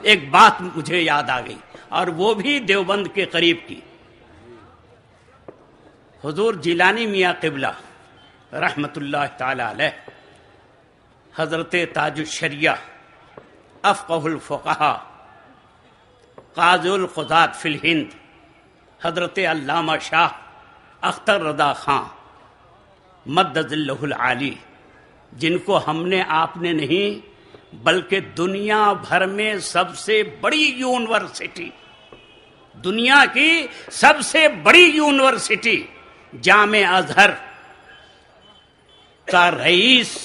ایک بات مجھے یاد آ گئی اور وہ بھی دیوبند کے قریب کی. حضور جیلانی میاں قبلہ رحمت اللہ تعالی علیہ، حضرت تاج الشریعہ، افقہ الفقہا، قاضی القضات فی الہند، حضرت علامہ شاہ اختر رضا خان مد ظلہ العالی، جن کو ہم نے آپ نے نہیں بلکہ دنیا بھر میں سب سے بڑی یونیورسٹی، دنیا کی سب سے بڑی یونیورسٹی جامع ازہر کا رئیس،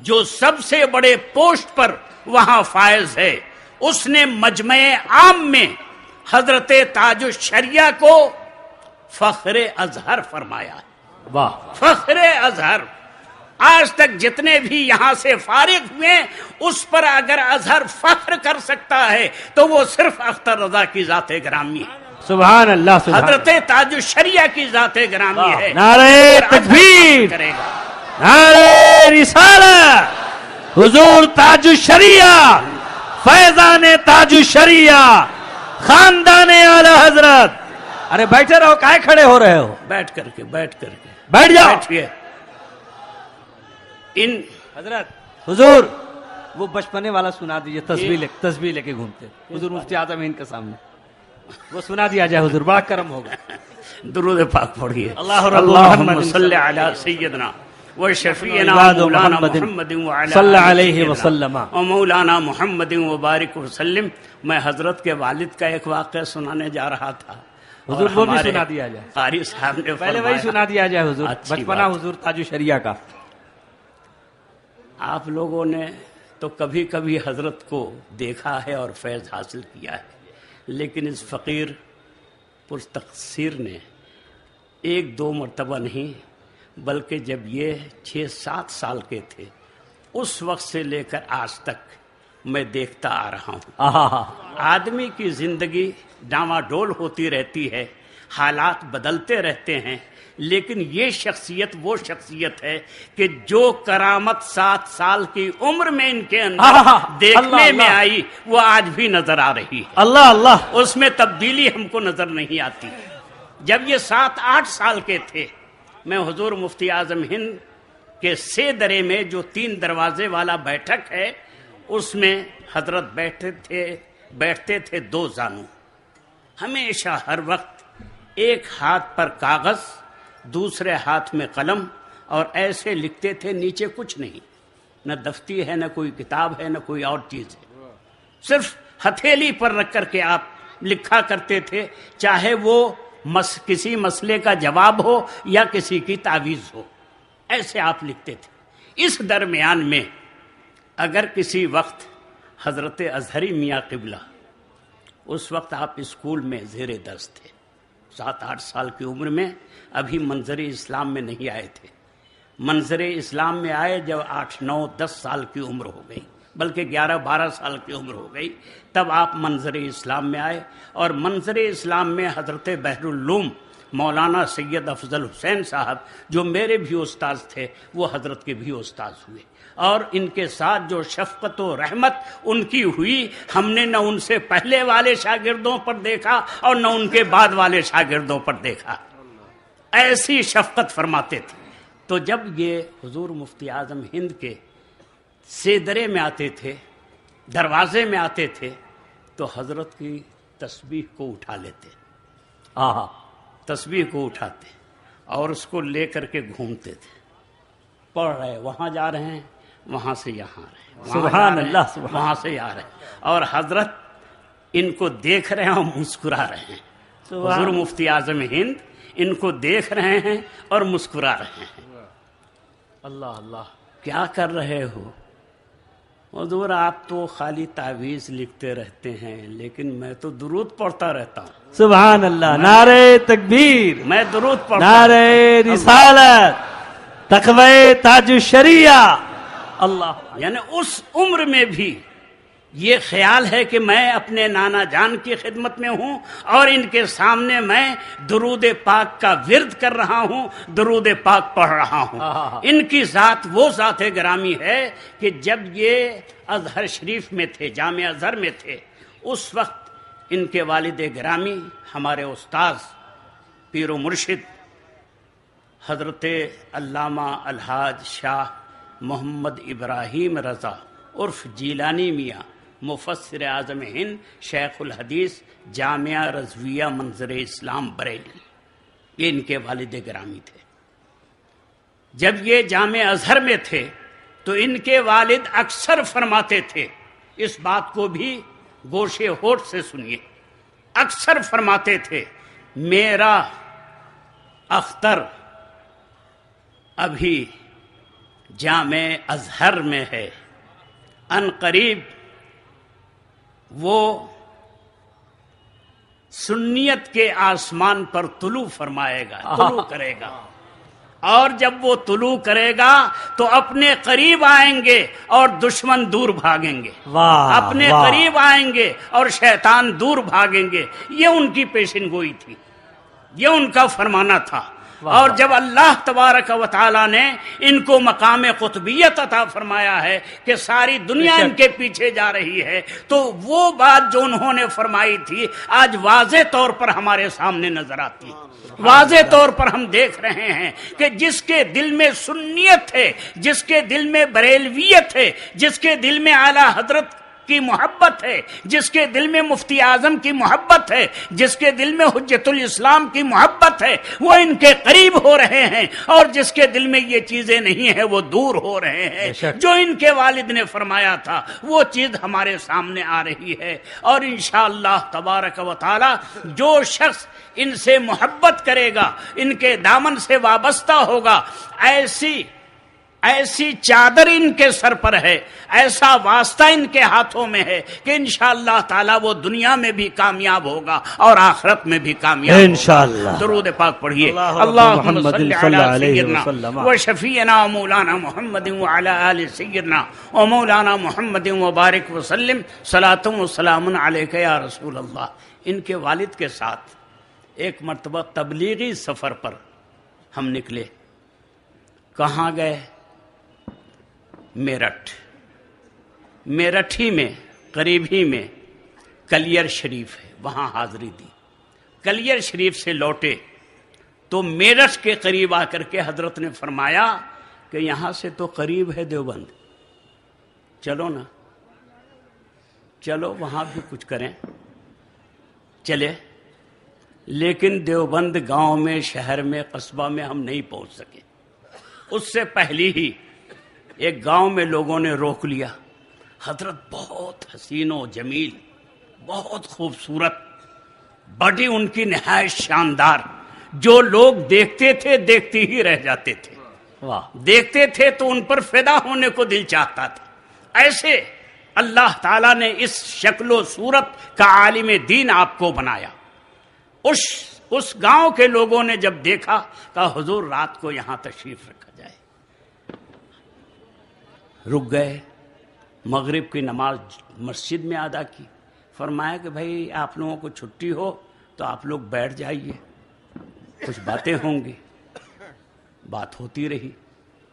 جو سب سے بڑے پوسٹ پر وہاں فائز ہے، اس نے مجمع عام میں حضرت تاج الشریعہ کو فخر ازہر فرمایا. واہ، فخر ازہر. آج تک جتنے بھی یہاں سے فارغ ہوئے اس پر اگر ازہر فخر کر سکتا ہے تو وہ صرف اختر رضا کی ذات گرامی ہے. سبحان اللہ، سبحان حضرت تاج الشریعہ کی ذات گرامی ہے. نعرہ تکبیر، کرے گا. نعرہ رسالت، حضور تاج الشریعہ، فیضان تاج الشریعہ، خاندان اعلی حضرت. ارے بیٹھے رہو، کائے کھڑے ہو رہے ہو؟ بیٹھ کر کے بیٹھ جاؤ. بیٹھیے. ان حضرت حضور وہ بچپنے والا سنا دیجئے، تسبیح لے کے گھومتے حضور مفتی اعظم ہند کے سامنے، وہ سنا دیا جائے حضور، بڑا کرم ہوگا. درود پاک پڑھیے. اللہم صلی علی سیدنا و شفیعنا عباد مولانا محمد محمد وعلی صلی علیہ وسلم و مولانا محمد وبارک وسلم. میں حضرت کے والد کا ایک واقعہ سنانے جا رہا تھا. حضور وہ بھی سنا دیا جائے. قاری صاحب نے پہلے وہی سنا دیا جائے حضور، اچھی بچپنا بات. حضور تاج الشریعہ کا. آپ لوگوں نے تو کبھی کبھی حضرت کو دیکھا ہے اور فیض حاصل کیا ہے، لیکن اس فقیر پرتقصیر نے ایک دو مرتبہ نہیں بلکہ جب یہ 6-7 سال کے تھے اس وقت سے لے کر آج تک میں دیکھتا آ رہا ہوں. آدمی کی زندگی ڈاواڈول ہوتی رہتی ہے، حالات بدلتے رہتے ہیں، لیکن یہ شخصیت وہ شخصیت ہے کہ جو کرامت 7 سال کی عمر میں ان کے اندر دیکھنے میں آئی وہ آج بھی نظر آ رہی ہے. اللہ اللہ، اس میں تبدیلی ہم کو نظر نہیں آتی. جب یہ 7-8 سال کے تھے میں حضور مفتی اعظم ہند کے سیدرے میں جو 3 دروازے والا بیٹھک ہے اس میں حضرت بیٹھتے تھے 2 زانو. ہمیشہ ہر وقت ایک ہاتھ پر کاغذ، دوسرے ہاتھ میں قلم، اور ایسے لکھتے تھے. نیچے کچھ نہیں، نہ دفتی ہے، نہ کوئی کتاب ہے، نہ کوئی اور چیز ہے. صرف ہتھیلی پر رکھ کر کے آپ لکھا کرتے تھے، چاہے وہ کسی مسئلے کا جواب ہو یا کسی کی تعویذ ہو، ایسے آپ لکھتے تھے. اس درمیان میں اگر کسی وقت حضرت اظہری میاں قبلہ، اس وقت آپ اسکول میں زیر درس تھے، 7-8 سال کی عمر میں، ابھی منظر اسلام میں نہیں آئے تھے. منظر اسلام میں آئے جب 8-9-10 سال کی عمر ہو گئی، بلکہ 11-12 سال کی عمر ہو گئی، تب آپ منظر اسلام میں آئے. اور منظر اسلام میں حضرت بحر العلوم مولانا سید افضل حسین صاحب جو میرے بھی استاذ تھے وہ حضرت کے بھی استاذ ہوئے، اور ان کے ساتھ جو شفقت و رحمت ان کی ہوئی، ہم نے نہ ان سے پہلے والے شاگردوں پر دیکھا اور نہ ان کے بعد والے شاگردوں پر دیکھا. ایسی شفقت فرماتے تھے. تو جب یہ حضور مفتی اعظم ہند کے سیدرے میں آتے تھے، دروازے میں آتے تھے، تو حضرت کی تسبیح کو اٹھا لیتے، تسبیح کو اٹھاتے اور اس کو لے کر کے گھومتے تھے. پڑھ رہے، وہاں جا رہے ہیں، وہاں سے یہاں آ رہے ہیں، سبحان اللہ، وہاں سے آ رہے ہیں، اور حضرت ان کو دیکھ رہے ہیں اور مسکرا رہے ہیں. حضور مفتی اعظم ہند ان کو دیکھ رہے ہیں اور مسکرا رہے ہیں. اللہ اللہ، کیا کر رہے ہو حضور؟ آپ تو خالی تعویذ لکھتے رہتے ہیں، لیکن میں تو درود پڑھتا رہتا ہوں. سبحان اللہ، نعرہ تکبیر، میں درود پڑھتا، نعرہ رسالت، تقوی تاج الشریعہ. اللہ، یعنی اس عمر میں بھی یہ خیال ہے کہ میں اپنے نانا جان کی خدمت میں ہوں اور ان کے سامنے میں درود پاک کا ورد کر رہا ہوں، درود پاک پڑھ رہا ہوں۔ ان کی ذات وہ ذات گرامی ہے کہ جب یہ ازہر شریف میں تھے، جامعہ ازہر میں تھے، اس وقت ان کے والد گرامی ہمارے استاذ پیر و مرشد حضرت علامہ الحاج شاہ محمد ابراہیم رضا عرف جیلانی میاں مفسر اعظم ہند شیخ الحدیث جامعہ رضویہ منظر اسلام بریلی، یہ ان کے والد گرامی تھے۔ جب یہ جامعہ ازہر میں تھے تو ان کے والد اکثر فرماتے تھے، اس بات کو بھی گوشے ہوٹ سے سنیے، اکثر فرماتے تھے میرا اختر ابھی جامع ازہر میں ہے، ان قریب وہ سنیت کے آسمان پر طلوع فرمائے گا، طلوع کرے گا، اور جب وہ طلوع کرے گا تو اپنے قریب آئیں گے اور دشمن دور بھاگیں گے، اپنے قریب آئیں گے اور شیطان دور بھاگیں گے۔ یہ ان کی پیشن گوئی تھی، یہ ان کا فرمانا تھا۔ اور جب اللہ تبارک و تعالی نے ان کو مقام قطبیت عطا فرمایا ہے کہ ساری دنیا ان کے پیچھے جا رہی ہے، تو وہ بات جو انہوں نے فرمائی تھی آج واضح طور پر ہمارے سامنے نظر آتی ہے، واضح طور پر ہم دیکھ رہے ہیں کہ جس کے دل میں سنیت ہے، جس کے دل میں بریلویت ہے، جس کے دل میں اعلیٰ حضرت کی محبت ہے، جس کے دل میں مفتی اعظم کی محبت ہے، جس کے دل میں حجت الاسلام کی محبت ہے، وہ ان کے قریب ہو رہے ہیں، اور جس کے دل میں یہ چیزیں نہیں ہیں وہ دور ہو رہے ہیں۔ جو ان کے والد نے فرمایا تھا وہ چیز ہمارے سامنے آ رہی ہے، اور انشاءاللہ تبارک و تعالی جو شخص ان سے محبت کرے گا، ان کے دامن سے وابستہ ہوگا، ایسی چادر ان کے سر پر ہے، ایسا واسطہ ان کے ہاتھوں میں ہے کہ انشاءاللہ تعالی وہ دنیا میں بھی کامیاب ہوگا اور آخرت میں بھی کامیاب انشاءاللہ۔ درود پاک پڑھیے، اللہم صلی علی سیدنا و شفیعنا مولانا محمد وعلی آل سیدنا و مولانا محمد وبارک وسلم، صلاۃ و سلام علیک یا رسول اللہ۔ ان کے والد کے ساتھ ایک مرتبہ تبلیغی سفر پر ہم نکلے۔ کہاں گئے؟ میرٹھ ہی میں، قریب ہی میں کلیر شریف ہے، وہاں حاضری دی۔ کلیر شریف سے لوٹے تو میرٹھ کے قریب آ کر کے حضرت نے فرمایا کہ یہاں سے تو قریب ہے دیوبند، چلو نا، چلو وہاں بھی کچھ کریں۔ چلے، لیکن دیوبند گاؤں میں، شہر میں، قصبہ میں ہم نہیں پہنچ سکے۔ اس سے پہلی ہی ایک گاؤں میں لوگوں نے روک لیا۔ حضرت بہت حسین و جمیل، بہت خوبصورت، بڑی ان کی نہایت شاندار، جو لوگ دیکھتے تھے دیکھتے ہی رہ جاتے تھے، دیکھتے تھے تو ان پر فدا ہونے کو دل چاہتا تھا۔ ایسے اللہ تعالیٰ نے اس شکل و صورت کا عالم دین آپ کو بنایا۔ اس گاؤں کے لوگوں نے جب دیکھا کہا حضور رات کو یہاں تشریف رکھا جائے۔ رک گئے، مغرب کی نماز مسجد میں ادا کی۔ فرمایا کہ بھائی آپ لوگوں کو چھٹی ہو تو آپ لوگ بیٹھ جائیے، کچھ باتیں ہوں گی۔ بات ہوتی رہی،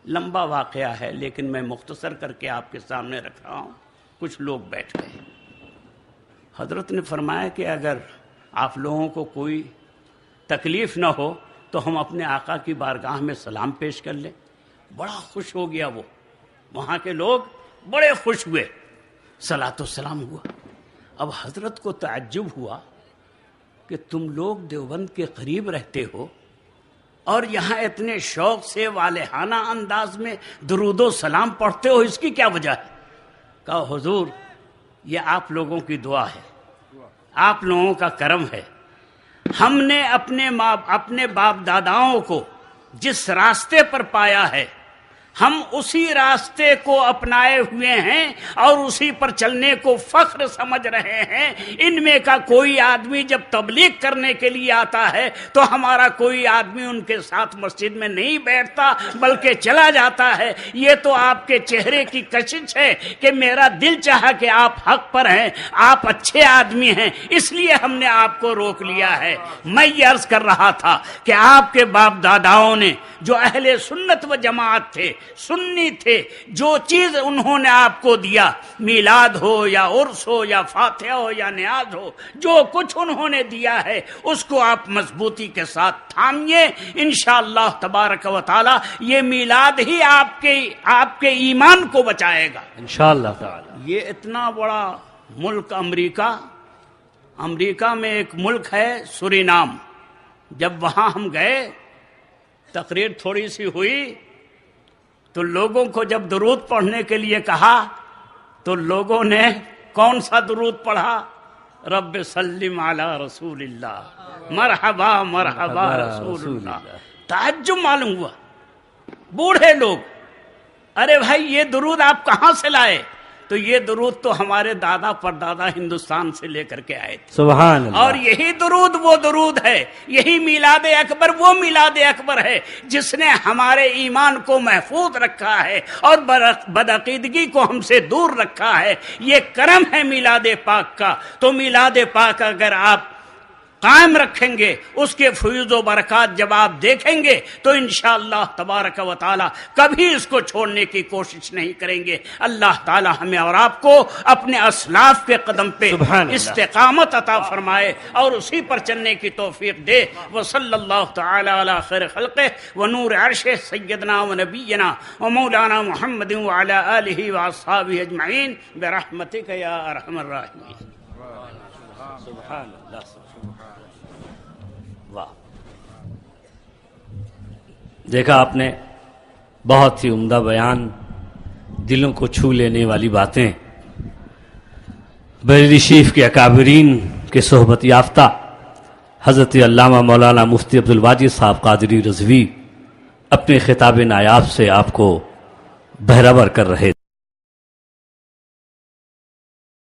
لمبا واقعہ ہے لیکن میں مختصر کر کے آپ کے سامنے رکھ رہا ہوں۔ کچھ لوگ بیٹھ گئے۔ حضرت نے فرمایا کہ اگر آپ لوگوں کو کوئی تکلیف نہ ہو تو ہم اپنے آقا کی بارگاہ میں سلام پیش کر لیں۔ بڑا خوش ہو گیا وہ، وہاں کے لوگ بڑے خوش ہوئے، صلاۃ و سلام ہوا۔ اب حضرت کو تعجب ہوا کہ تم لوگ دیوبند کے قریب رہتے ہو اور یہاں اتنے شوق سے والہانہ انداز میں درود و سلام پڑھتے ہو، اس کی کیا وجہ ہے؟ کہا حضور یہ آپ لوگوں کی دعا ہے، آپ لوگوں کا کرم ہے۔ ہم نے اپنے باپ داداؤں کو جس راستے پر پایا ہے، ہم اسی راستے کو اپنائے ہوئے ہیں اور اسی پر چلنے کو فخر سمجھ رہے ہیں۔ ان میں کا کوئی آدمی جب تبلیغ کرنے کے لیے آتا ہے تو ہمارا کوئی آدمی ان کے ساتھ مسجد میں نہیں بیٹھتا بلکہ چلا جاتا ہے۔ یہ تو آپ کے چہرے کی کشش ہے کہ میرا دل چاہا کہ آپ حق پر ہیں، آپ اچھے آدمی ہیں، اس لیے ہم نے آپ کو روک لیا ہے۔ میں یہ عرض کر رہا تھا کہ آپ کے باپ داداؤں نے جو اہل سنت و جماعت تھے، سنی تھے، جو چیز انہوں نے آپ کو دیا، میلاد ہو یا عرس ہو یا فاتحہ ہو یا نیاز ہو، جو کچھ انہوں نے دیا ہے اس کو آپ مضبوطی کے ساتھ تھامیے۔ انشاءاللہ تبارک و تعالی یہ میلاد ہی آپ کے ایمان کو بچائے گا انشاءاللہ تعالی۔ یہ اتنا بڑا ملک امریکہ میں ایک ملک ہے سورینام، جب وہاں ہم گئے تقریر تھوڑی سی ہوئی تو لوگوں کو جب درود پڑھنے کے لیے کہا تو لوگوں نے کون سا درود پڑھا؟ رب سلم علی رسول اللہ، مرحبا مرحبا رسول اللہ۔ تعجب معلوم ہوا، بوڑھے لوگ، ارے بھائی یہ درود آپ کہاں سے لائے؟ تو یہ درود تو ہمارے دادا پردادا ہندوستان سے لے کر کے آئے تھے، سبحان اللہ۔ اور یہی درود وہ درود ہے، یہی میلاد اکبر وہ میلاد اکبر ہے جس نے ہمارے ایمان کو محفوظ رکھا ہے اور بدعقیدگی کو ہم سے دور رکھا ہے۔ یہ کرم ہے میلاد پاک کا۔ تو میلاد پاک اگر آپ قائم رکھیں گے، اس کے فیض و برکات جب آپ دیکھیں گے تو انشاءاللہ تبارک و تعالی کبھی اس کو چھوڑنے کی کوشش نہیں کریں گے۔ اللہ تعالی ہمیں اور آپ کو اپنے اسلاف کے قدم پہ استقامت عطا فرمائے اور اسی پر چلنے کی توفیق دے۔ وصلی اللہ تعالی علی خیر خلقہ ونور عرشہ سیدنا و نبینا و مولانا محمد وعلی آلہ واصحابہ اجمعین برحمتک یا ارحم الراحمین۔ سبحان اللہ۔ دیکھا آپ نے، بہت ہی عمدہ بیان، دلوں کو چھو لینے والی باتیں۔ بریلی شریف کے اکابرین کے صحبت یافتہ حضرت علامہ مولانا مفتی عبدالواجد صاحب قادری رضوی اپنے خطاب نایاب سے آپ کو بہرور کر رہے